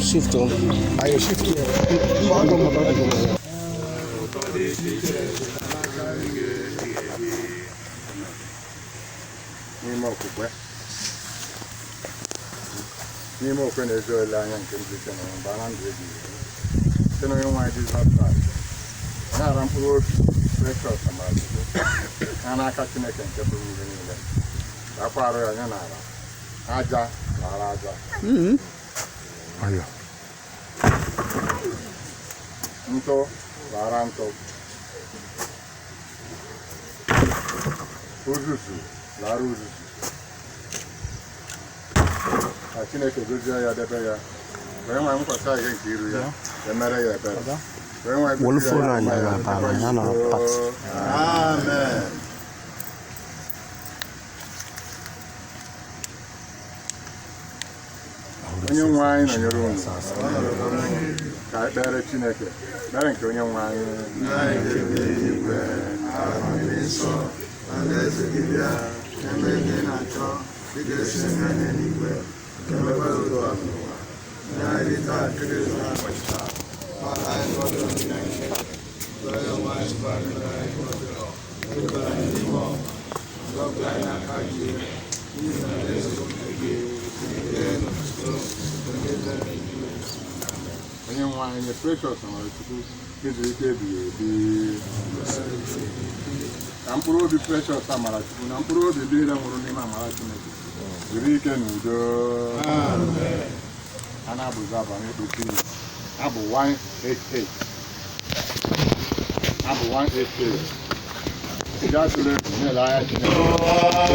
Shift on. I shift here. Name of Venezuela and Kensington and Balandri. Then I want to do that. I am poor, breakfast, and I catch a neck and kept moving in there. That part of Yanara. Aja, Naraja. Nto, Laranto. Uzuzu, Laruzu. I think I could go to the Depaya. When I'm for saying, the Maria better. Amen. When you wine on your own, I better Chineke. Better when you wine. When you want your precious I'm probably precious Samara. I'm probably doing a more the weekend, and I was up on it. Abu 188. Abu 188. Just let me lie.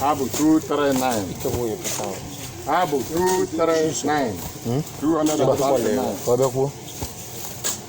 Abu 239. Abu 239. 239.